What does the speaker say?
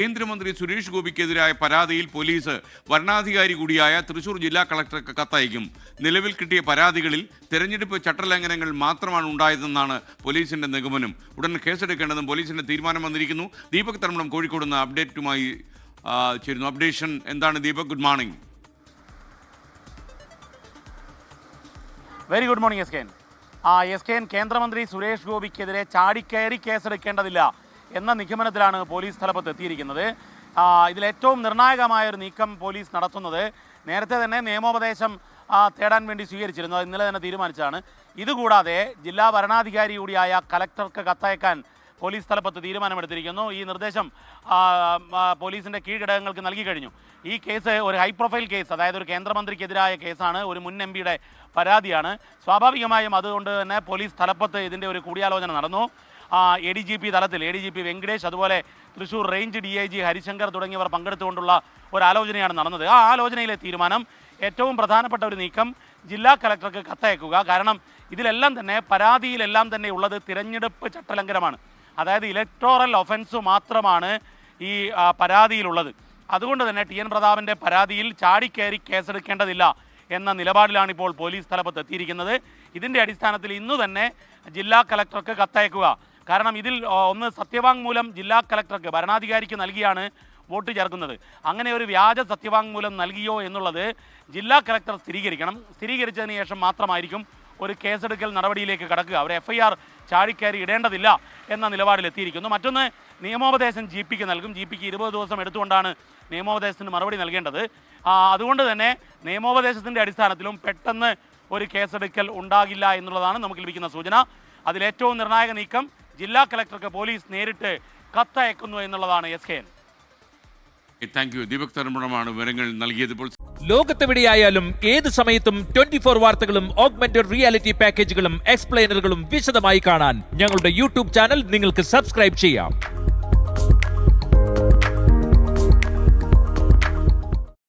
കേന്ദ്രമന്ത്രി സുരേഷ് ഗോപിക്കെതിരായ പരാതിയിൽ പോലീസ് വരണാധികാരി കൂടിയായ തൃശൂർ ജില്ലാ കളക്ടർക്ക് കത്തയക്കും. നിലവിൽ കിട്ടിയ പരാതികളിൽ തെരഞ്ഞെടുപ്പ് ചട്ടലംഘനങ്ങൾ മാത്രമാണ് ഉണ്ടായതെന്നാണ് പോലീസിന്റെ നിഗമനം. ഉടൻ കേസെടുക്കേണ്ടതും പോലീസിന്റെ തീരുമാനം വന്നിരിക്കുന്നു. ദീപക് തർമ്മണം കോഴിക്കോട് നിന്ന് അപ്ഡേറ്റുമായി ചേരുന്നു. അപ്ഡേഷൻ എന്താണ് Deepak? Good morning. Very good morning S K N. കേന്ദ്രമന്ത്രി സുരേഷ് ഗോപിക്കെതിരെ ചാടിക്കയറി കേസെടുക്കേണ്ടതില്ല എന്ന നിഗമനത്തിലാണ് പോലീസ് സ്ഥലത്ത് എത്തിയിരിക്കുന്നത്. ഇതിലേറ്റവും നിർണായകമായ ഒരു നീക്കം പോലീസ് നടത്തുന്നത് നേരത്തെ തന്നെ നിയമോപദേശം തേടാൻ വേണ്ടി സ്വീകരിച്ചിരുന്നു. അത് ഇന്നലെ തന്നെ തീരുമാനിച്ചതാണ്. ഇതുകൂടാതെ ജില്ലാ വരണാധികാരി കൂടിയായ കലക്ടർക്ക് കത്തയക്കാൻ പോലീസ് സ്ഥലത്ത് തീരുമാനമെടുത്തിരിക്കുന്നു. ഈ നിർദ്ദേശം പോലീസിൻ്റെ കീഴ്ഘടകങ്ങൾക്ക് നൽകി കഴിഞ്ഞു. ഈ കേസ് ഒരു ഹൈ പ്രൊഫൈൽ കേസ്, അതായത് ഒരു കേന്ദ്രമന്ത്രിക്കെതിരായ കേസാണ്, ഒരു മുൻ എംപിയുടെ പരാതിയാണ്. സ്വാഭാവികമായും അതുകൊണ്ട് തന്നെ പോലീസ് സ്ഥലത്ത് ഇതിൻ്റെ ഒരു കൂടിയാലോചന നടന്നു. ADGP തലത്തിൽ ADGP വെങ്കടേഷ്, അതുപോലെ തൃശ്ശൂർ റേഞ്ച് DIG ഹരിശങ്കർ തുടങ്ങിയവർ പങ്കെടുത്തുകൊണ്ടുള്ള ഒരു ആലോചനയാണ് നടന്നത്. ആ ആലോചനയിലെ തീരുമാനം, ഏറ്റവും പ്രധാനപ്പെട്ട ഒരു നീക്കം, ജില്ലാ കളക്ടർക്ക് കത്തയക്കുക. കാരണം ഇതിലെല്ലാം തന്നെ, പരാതിയിലെല്ലാം തന്നെ ഉള്ളത് തിരഞ്ഞെടുപ്പ് ചട്ടലംഘനമാണ്. അതായത് ഇലക്ടോറൽ ഒഫൻസ് മാത്രമാണ് ഈ പരാതിയിലുള്ളത്. അതുകൊണ്ട് തന്നെ TN പ്രതാപൻ്റെ പരാതിയിൽ ചാടിക്കയറി കേസെടുക്കേണ്ടതില്ല എന്ന നിലപാടിലാണ് ഇപ്പോൾ പോലീസ് സ്ഥലത്ത് എത്തിയിരിക്കുന്നത്. ഇതിൻ്റെ അടിസ്ഥാനത്തിൽ ഇന്നു തന്നെ ജില്ലാ കളക്ടർക്ക് കത്തയക്കുക. കാരണം ഇതിൽ ഒന്ന്, സത്യവാങ്മൂലം ജില്ലാ കളക്ടർക്ക്, ഭരണാധികാരിക്ക് നൽകിയാണ് വോട്ട് ചേർക്കുന്നത്. അങ്ങനെ ഒരു വ്യാജ സത്യവാങ്മൂലം നൽകിയോ എന്നുള്ളത് ജില്ലാ കളക്ടർ സ്ഥിരീകരിക്കണം. സ്ഥിരീകരിച്ചതിന് ശേഷം മാത്രമായിരിക്കും ഒരു കേസെടുക്കൽ നടപടിയിലേക്ക് കടക്കുക. അവർ FIR ചാടിക്കയറി ഇടേണ്ടതില്ല എന്ന നിലപാടിലെത്തിയിരിക്കുന്നു. മറ്റൊന്ന്, നിയമോപദേശം GPക്ക് നൽകും. GPക്ക് 20 ദിവസം എടുത്തുകൊണ്ടാണ് നിയമോപദേശത്തിന് മറുപടി നൽകേണ്ടത്. അതുകൊണ്ട് തന്നെ നിയമോപദേശത്തിൻ്റെ അടിസ്ഥാനത്തിലും പെട്ടെന്ന് ഒരു കേസെടുക്കൽ ഉണ്ടാകില്ല എന്നുള്ളതാണ് നമുക്ക് ലഭിക്കുന്ന സൂചന. അതിലേറ്റവും നിർണായക നീക്കം, ജില്ലാ കളക്ടർക്ക് പോലീസ് നേരിട്ട് കത്തയക്കുന്നു എന്നുള്ളതാണ് SKN. Thank you. ദീപക് തർമ്മണമാണ് വിവരങ്ങൾ നൽകിയത്. ലോകത്തെവിടെയായാലും ഏത് സമയത്തും 24 വാർത്തകളും ഓഗ്മെന്റഡ് റിയാലിറ്റി പാക്കേജുകളും എക്സ്പ്ലെയിനറുകളും വിശദമായി കാണാൻ ഞങ്ങളുടെ YouTube ചാനൽ നിങ്ങൾക്ക് സബ്സ്ക്രൈബ് ചെയ്യാം.